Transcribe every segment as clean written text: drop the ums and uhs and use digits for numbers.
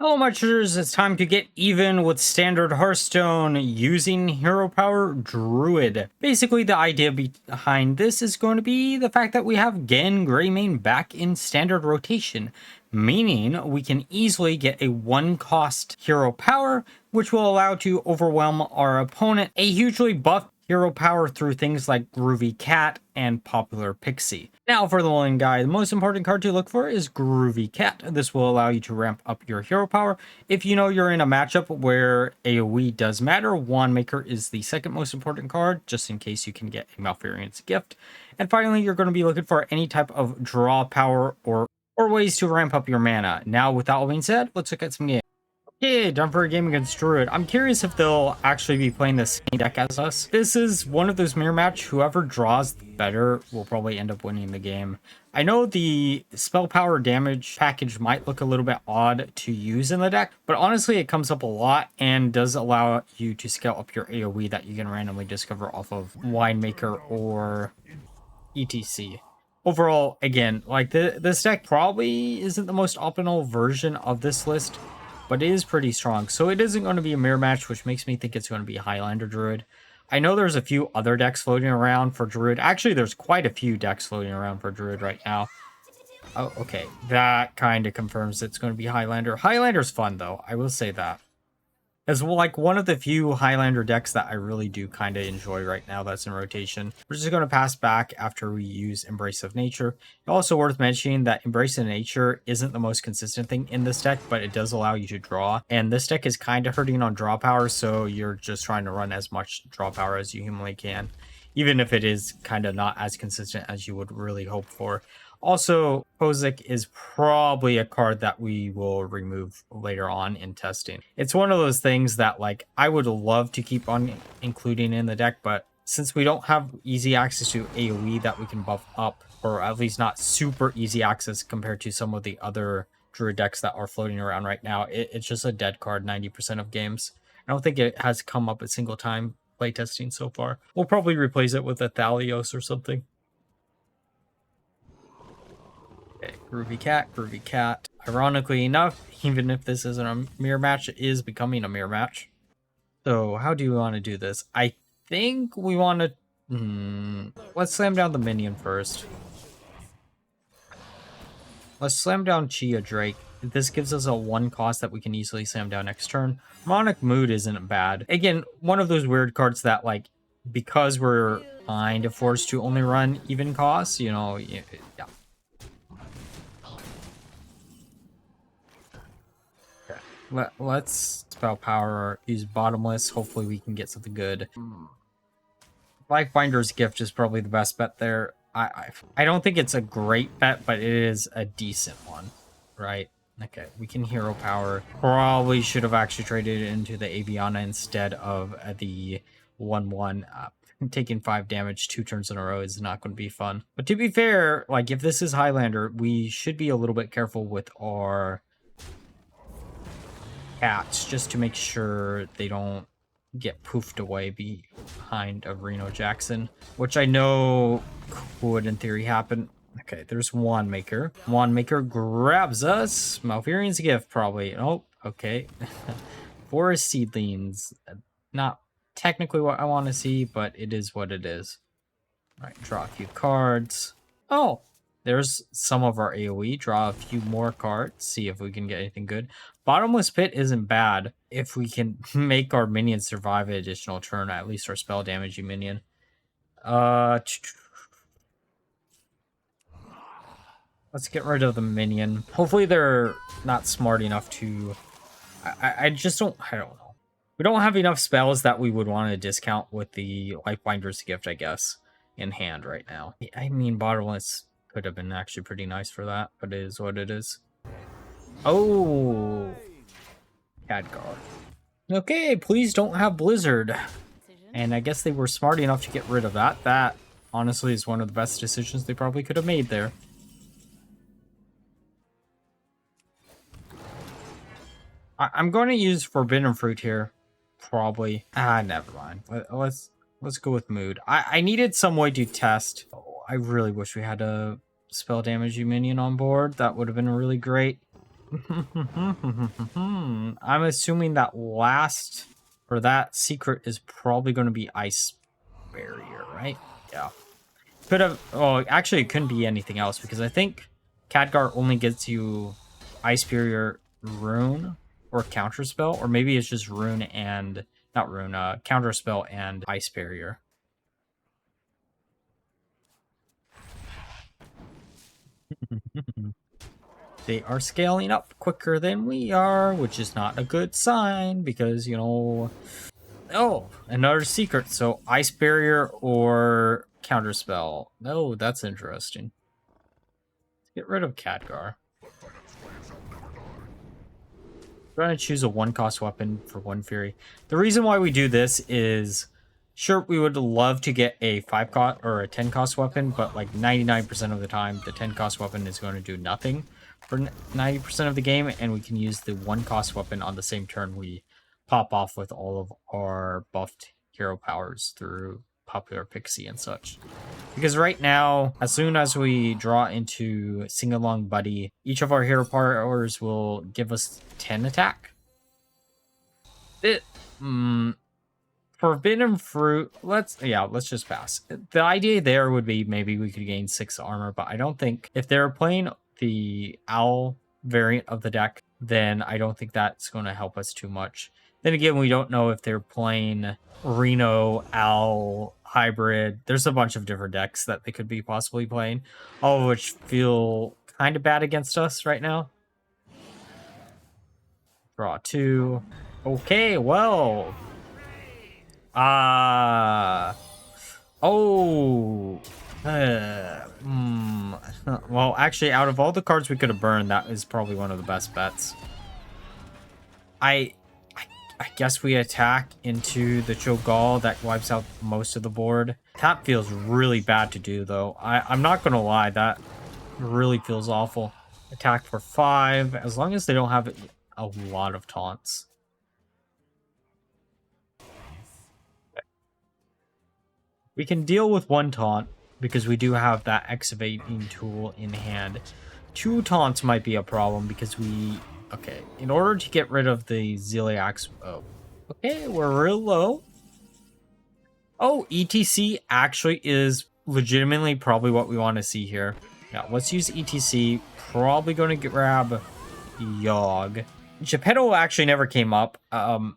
Hello, my treasures. It's time to get even with Standard Hearthstone using Hero Power Druid. Basically, the idea behind this is going to be the fact that we have Genn Greymane back in standard rotation, meaning we can easily get a one-cost Hero Power, which will allow to overwhelm our opponent. A hugely buffed Hero Power through things like Groovy Cat and Popular Pixie. Now for the Mulligan guy, the most important card to look for is Groovy Cat. This will allow you to ramp up your Hero Power. If you know you're in a matchup where AoE does matter, Wand Maker is the second most important card, just in case you can get a Malfurion's Gift. And finally, you're going to be looking for any type of draw power or ways to ramp up your mana. Now, with that all being said, let's look at some games. Okay, done for a game against Druid. I'm curious if they'll actually be playing the same deck as us. This is one of those mirror match. Whoever draws better will probably end up winning the game. I know the spell power damage package might look a little bit odd to use in the deck, but honestly it comes up a lot and does allow you to scale up your AoE that you can randomly discover off of Winemaker or etc. Overall, again, like this deck probably isn't the most optimal version of this list, but it is pretty strong. So it isn't going to be a mirror match, which makes me think it's going to be Highlander Druid. I know there's a few other decks floating around for Druid. Actually, there's quite a few decks floating around for Druid right now. Oh, okay. That kind of confirms it's going to be Highlander. Highlander's fun, though. I will say that. As well, like one of the few Highlander decks that I really do kind of enjoy right now that's in rotation. We're just going to pass back after we use Embrace of Nature. Also worth mentioning that Embrace of Nature isn't the most consistent thing in this deck, but it does allow you to draw. And this deck is kind of hurting on draw power, so you're just trying to run as much draw power as you humanly can, even if it is kind of not as consistent as you would really hope for. Also, Pozic is probably a card that we will remove later on in testing. It's one of those things that, like, I would love to keep on including in the deck, but since we don't have easy access to AoE that we can buff up, or at least not super easy access compared to some of the other Druid decks that are floating around right now, it's just a dead card 90% of games. I don't think it has come up a single time playtesting so far. We'll probably replace it with a Thalios or something. Okay, Groovy Cat, Groovy Cat. Ironically enough, even if this isn't a mirror match, it is becoming a mirror match. So how do you want to do this? I think we want to... let's slam down the minion first. Let's slam down Chia Drake. This gives us a one cost that we can easily slam down next turn. Harmonic Mood isn't bad. Again, one of those weird cards that, like, because we're kind of forced to only run even costs, you know, yeah. Let's spell power, use bottomless. Hopefully we can get something good. Lifebinder's Gift is probably the best bet there. I don't think it's a great bet, but it is a decent one, right? Okay, we can hero power. Probably should have actually traded it into the Aviana instead of the 1/1. Taking 5 damage 2 turns in a row is not going to be fun. But to be fair, like if this is Highlander, we should be a little bit careful with our cats just to make sure they don't get poofed away behind a Reno Jackson, which I know could in theory happen. Okay, there's Wand Maker. Wand Maker grabs us. Malfurion's Gift probably. Oh, okay. Forest Seedlings. Not technically what I want to see, but it is what it is. All right, draw a few cards. Oh, there's some of our AoE. Draw a few more cards. See if we can get anything good. Bottomless Pit isn't bad if we can make our minions survive an additional turn, at least our spell damaging minion. Let's get rid of the minion. Hopefully they're not smart enough to... I just don't... I don't know. We don't have enough spells that we would want to discount with the Lifebinder's Gift, I guess, in hand right now. I mean, Bottomless could have been actually pretty nice for that, but it is what it is. Oh, Khadgar. Okay, please don't have Blizzard. And I guess they were smart enough to get rid of that. That, honestly, is one of the best decisions they probably could have made there. I'm going to use Forbidden Fruit here, probably. Never mind. Let's go with Mood. I needed some way to test. Oh, I really wish we had a spell damage minion on board. That would have been really great. I'm assuming that last, or that secret is probably going to be Ice Barrier, right? Yeah. Could have, oh, actually it couldn't be anything else because I think Khadgar only gets you Ice Barrier, Rune, or Counterspell, or maybe it's just Rune and, not Rune, Counterspell and Ice Barrier. They are scaling up quicker than we are, which is not a good sign because, you know... Oh, another secret. So Ice Barrier or Counterspell. Oh, that's interesting. Let's get rid of Khadgar. We're going to choose a 1-cost weapon for 1 Fury. The reason why we do this is... Sure, we would love to get a 5-cost or a 10-cost weapon, but like 99% of the time, the 10-cost weapon is going to do nothing for 90% of the game, and we can use the 1-cost weapon on the same turn we pop off with all of our buffed hero powers through popular pixie and such. Because right now, as soon as we draw into Sing Along Buddy, each of our hero powers will give us 10 attack. Forbidden Fruit, let's just pass. The idea there would be maybe we could gain 6 armor, but I don't think if they're playing the Owl variant of the deck, then I don't think that's going to help us too much. Then again, we don't know if they're playing Reno, Owl, Hybrid. There's a bunch of different decks that they could be possibly playing, all of which feel kind of bad against us right now. Draw 2. Okay, well... Well, actually, out of all the cards we could have burned, that is probably one of the best bets. I guess we attack into the Cho'Gall that wipes out most of the board. That feels really bad to do, though. I'm not going to lie. That really feels awful. Attack for 5, as long as they don't have a lot of taunts. We can deal with 1 taunt because we do have that excavating tool in hand. 2 taunts might be a problem because we... Okay, in order to get rid of the Ziliax... Oh, okay, we're real low. Oh, ETC actually is legitimately probably what we want to see here. Yeah, let's use ETC. Probably going to grab Yogg. Geppetto actually never came up. I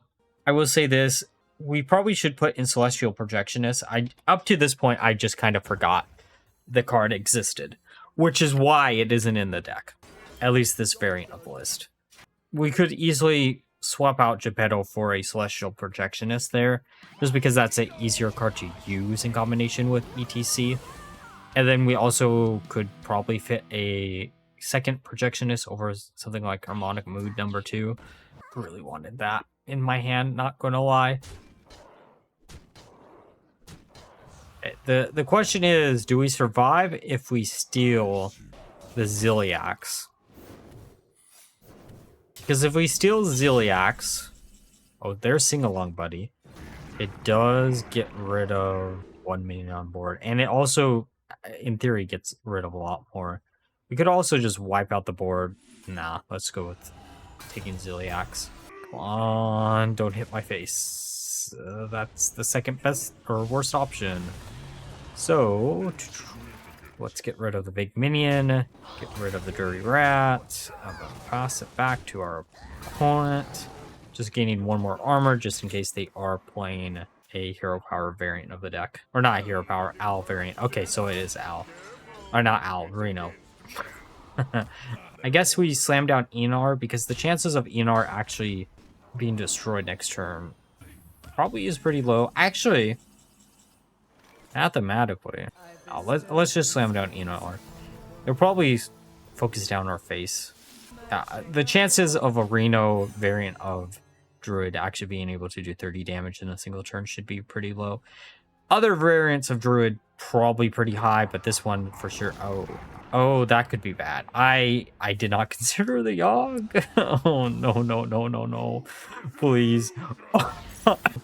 will say this. We probably should put in Celestial Projectionist. Up to this point, I just kind of forgot the card existed, which is why it isn't in the deck. At least this variant of the list. We could easily swap out Geppetto for a Celestial Projectionist there, just because that's an easier card to use in combination with ETC. And then we also could probably fit a second Projectionist over something like Harmonic Mood number 2. Really wanted that in my hand, not gonna lie. The question is, do we survive if we steal the Ziliax? Because if we steal Ziliax... Oh, there's Sing-Along Buddy. It does get rid of 1 minion on board. And it also, in theory, gets rid of a lot more. We could also just wipe out the board. Nah, let's go with taking Ziliax. Come on, don't hit my face. That's the second best or worst option. So, let's get rid of the big minion, get rid of the dirty rat. I'm going to pass it back to our opponent. Just gaining 1 more armor just in case they are playing a Hero Power variant of the deck. Or not Hero Power, Owl variant. Okay, so it is Owl. Or not Owl, Reno. I guess we slam down Enar because the chances of Enar actually being destroyed next turn probably is pretty low. Actually... Mathematically, let's just slam down Enar. They'll probably focus down our face. The chances of a Reno variant of Druid actually being able to do 30 damage in a single turn should be pretty low. Other variants of Druid probably pretty high, but this one for sure. Oh, that could be bad. I did not consider the Yogg. Oh no, please.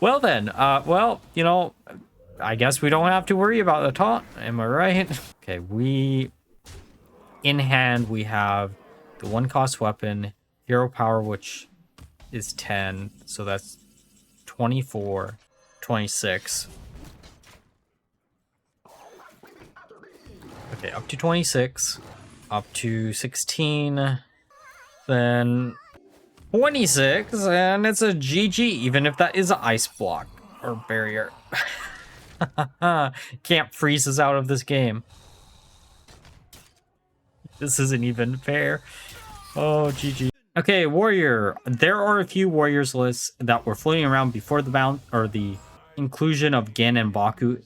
Well then, well, you know. I guess we don't have to worry about the taunt. Am I right? Okay, in hand, we have the 1-cost weapon, Hero Power, which is 10, so that's 24, 26. Okay, up to 26, up to 16, then 26, and it's a GG, even if that is an ice block or barrier. Can't freeze us out of this game. This isn't even fair. Oh, GG. Okay, warrior. There are a few warriors lists that were floating around before the bound or the inclusion of Genn and Baku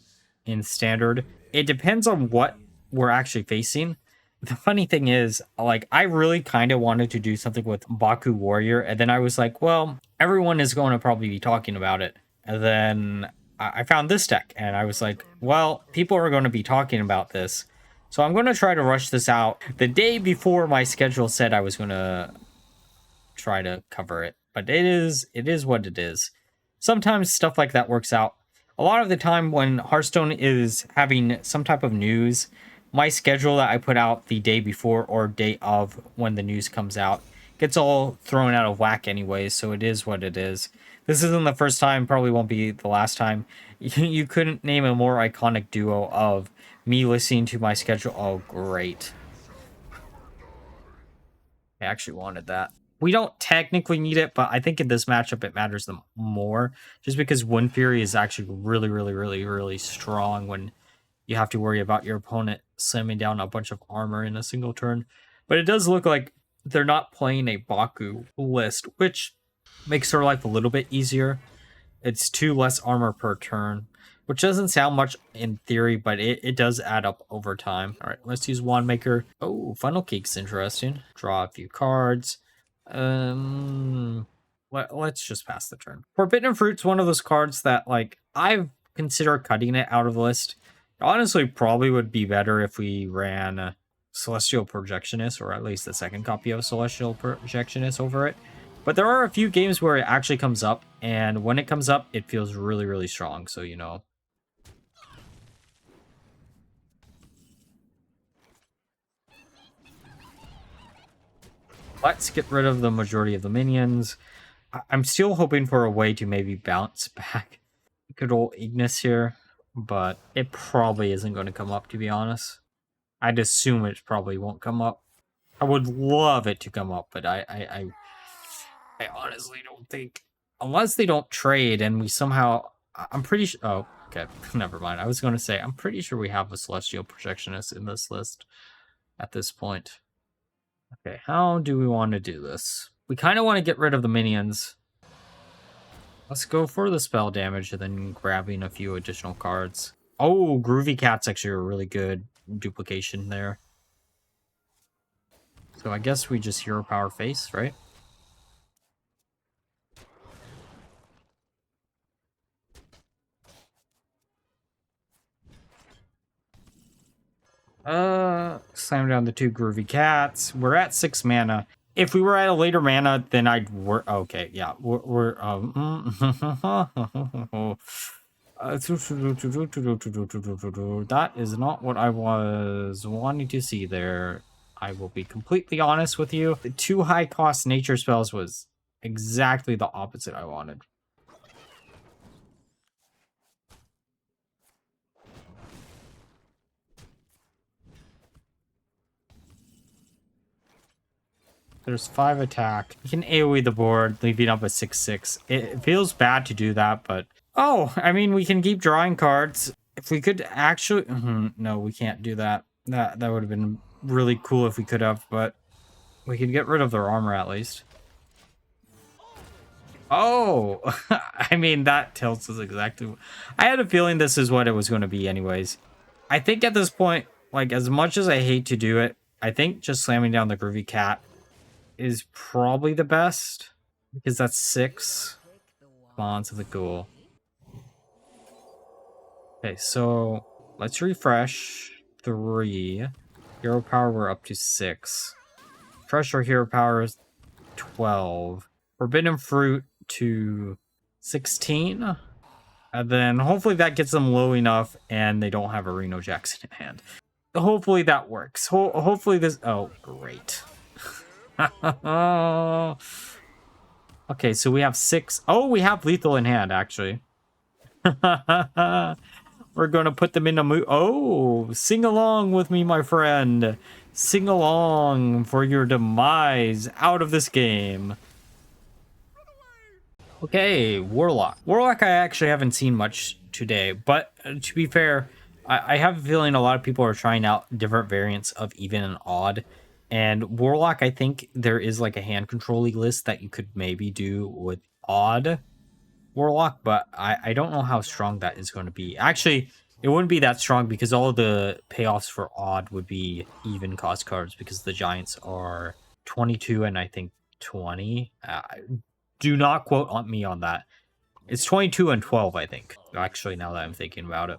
in standard. It depends on what we're actually facing. The funny thing is, like, I really kind of wanted to do something with Baku warrior, and then I was like, well, everyone is going to probably be talking about it. And then I found this deck, and I was like, well, people are going to be talking about this. So I'm going to try to rush this out the day before my schedule said I was going to try to cover it. But it is what it is. Sometimes stuff like that works out. A lot of the time when Hearthstone is having some type of news, my schedule that I put out the day before or day of when the news comes out gets all thrown out of whack anyways, so it is what it is. This isn't the first time, probably won't be the last time. You couldn't name a more iconic duo of me listening to my schedule. Oh, great. I actually wanted that. We don't technically need it, but I think in this matchup it matters the more. Just because Wind Fury is actually really, really, really, really strong when you have to worry about your opponent slamming down a bunch of armor in a single turn. But it does look like they're not playing a Baku list, which makes her life a little bit easier. It's 2 less armor per turn, which doesn't sound much in theory, but it does add up over time. All right, let's use Wand Maker. Oh, Funnel Cake's interesting. Draw a few cards. Let's just pass the turn. Forbidden Fruit's one of those cards that, like, I've considered cutting it out of the list. It honestly, probably would be better if we ran Celestial Projectionist, or at least the second copy of Celestial Projectionist over it. But there are a few games where it actually comes up, and when it comes up, it feels really, really strong, so, you know. Let's get rid of the majority of the minions. I'm still hoping for a way to maybe bounce back good old Ignis here, but it probably isn't going to come up, to be honest. I'd assume it probably won't come up. I would love it to come up, but I honestly don't think, unless they don't trade and we somehow, I'm pretty sure, oh, okay, never mind. I was going to say, I'm pretty sure we have a Celestial Projectionist in this list at this point. Okay, how do we want to do this? We kind of want to get rid of the minions. Let's go for the spell damage and then grabbing a few additional cards. Oh, Groovy Cat's actually a really good duplication there. So I guess we just Hero Power face, right? Slam down the 2 Groovy Cats. We're at 6 mana. If we were at a later mana, then I'd work. Okay, yeah, we're that is not what I was wanting to see there. I will be completely honest with you. The 2 high cost nature spells was exactly the opposite I wanted. There's 5 attack. You can AoE the board, leaving up a 6/6. It feels bad to do that, but... Oh, I mean, we can keep drawing cards. If we could actually... no, we can't do that. That would have been really cool if we could have, but... We could get rid of their armor at least. Oh! I mean, that tells us exactly... I had a feeling this is what it was going to be anyways. I think at this point, like, as much as I hate to do it, I think just slamming down the Groovy Cat is probably the best, because that's 6 bonds of the ghoul. Okay, so let's refresh 3. Hero power, we're up to 6. Refresh our hero power is 12. Forbidden fruit to 16. And then hopefully that gets them low enough and they don't have a Reno Jackson in hand. Hopefully that works. Hopefully this... Oh, great. Okay, so we have 6. Oh, we have lethal in hand, actually. We're going to put them in a mood. Oh, sing along with me, my friend. Sing along for your demise out of this game. Okay, Warlock. Warlock I actually haven't seen much today, but to be fair, I have a feeling a lot of people are trying out different variants of even and odd. And Warlock, I think there is like a hand control list that you could maybe do with odd Warlock, but I don't know how strong that is going to be. Actually, it wouldn't be that strong because all of the payoffs for odd would be even cost cards because the Giants are 22 and I think 20. Do not quote on me on that. It's 22 and 12, I think. Actually, now that I'm thinking about it.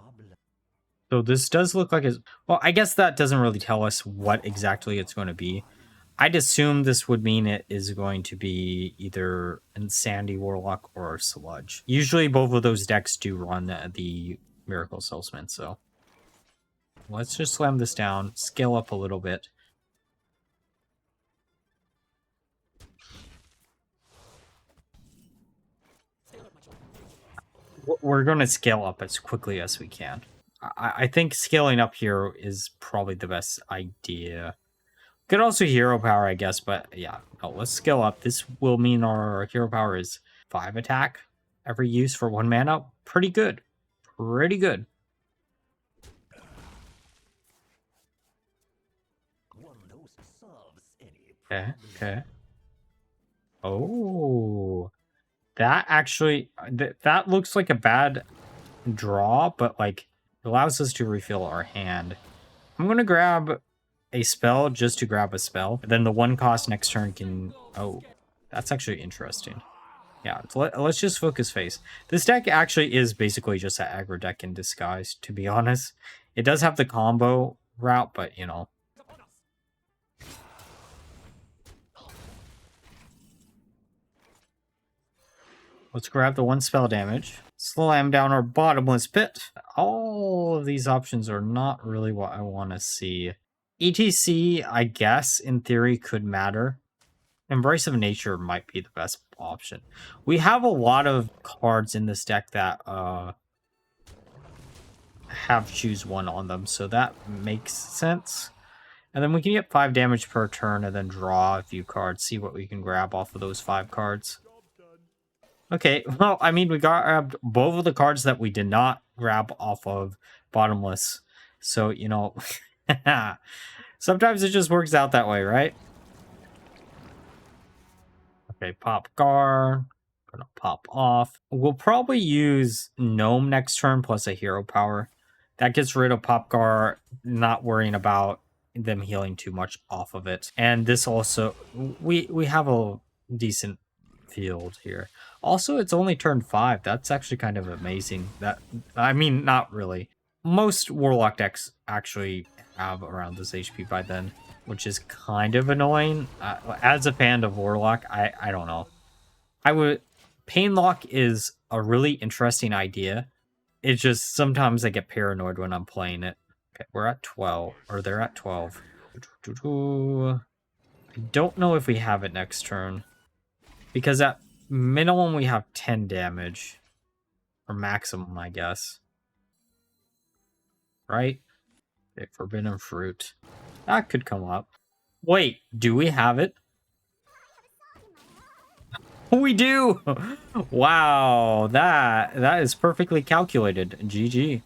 So this does look like it's... Well, I guess that doesn't really tell us what exactly it's going to be. I'd assume this would mean it is going to be either Insanity Warlock or Sludge. Usually both of those decks do run the Miracle Salesman, so... Let's just slam this down, scale up a little bit. We're going to scale up as quickly as we can. I think scaling up here is probably the best idea. Could also hero power, I guess, but yeah. No, let's scale up. This will mean our hero power is 5 attack every use for 1 mana. Pretty good. Pretty good. Okay, okay. Oh, that actually, that looks like a bad draw, but like it allows us to refill our hand. I'm gonna grab a spell just to grab a spell. Then the 1 cost next turn can... Oh, that's actually interesting. Yeah, let's just focus face. This deck actually is basically just an aggro deck in disguise, to be honest. It does have the combo route, but you know. Let's grab the 1 spell damage. Slam down our bottomless pit. All of these options are not really what I want to see. ETC, I guess, in theory, could matter. Embrace of Nature might be the best option. We have a lot of cards in this deck that have choose 1 on them, so that makes sense. And then we can get 5 damage per turn and then draw a few cards, see what we can grab off of those 5 cards. Okay, well, I mean, we grabbed both of the cards that we did not grab off of Bottomless. So, you know, sometimes it just works out that way, right? Okay, pop Gar. Gonna pop off. We'll probably use Gnome next turn plus a hero power. That gets rid of pop Gar, not worrying about them healing too much off of it. And this also, we have a decent field here. Also, it's only turn 5. That's actually kind of amazing. That, I mean, not really. Most Warlock decks actually have around this HP by then, which is kind of annoying. As a fan of Warlock, I don't know. Painlock is a really interesting idea. It's just sometimes I get paranoid when I'm playing it. Okay, we're at 12, or they're at 12. I don't know if we have it next turn. Because at minimum we have 10 damage. Or maximum, I guess. Right? Okay, Forbidden Fruit. That could come up. Wait, do we have it? We do! Wow, that is perfectly calculated. GG.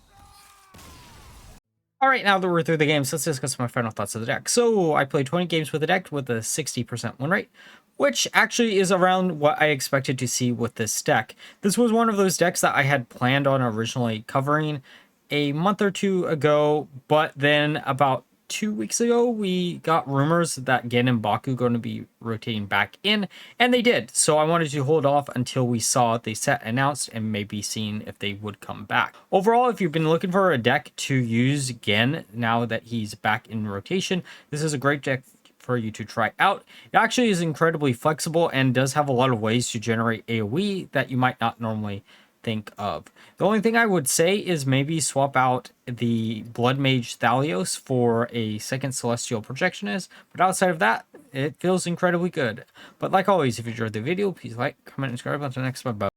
Alright, now that we're through the games, let's discuss my final thoughts of the deck. So, I played 20 games with the deck with a 60% win rate, which actually is around what I expected to see with this deck. This was one of those decks that I had planned on originally covering a month or 2 ago, but then about 2 weeks ago, we got rumors that Genn and Baku going to be rotating back in, and they did. So I wanted to hold off until we saw the set announced and maybe seeing if they would come back. Overall, if you've been looking for a deck to use Genn now that he's back in rotation, this is a great deck for you to try out. It actually is incredibly flexible and does have a lot of ways to generate AoE that you might not normally think of. The only thing I would say is maybe swap out the Blood Mage Thalios for a second Celestial Projectionist, but outside of that, it feels incredibly good. But like always, if you enjoyed the video, please like, comment, and subscribe. Until next time, bye.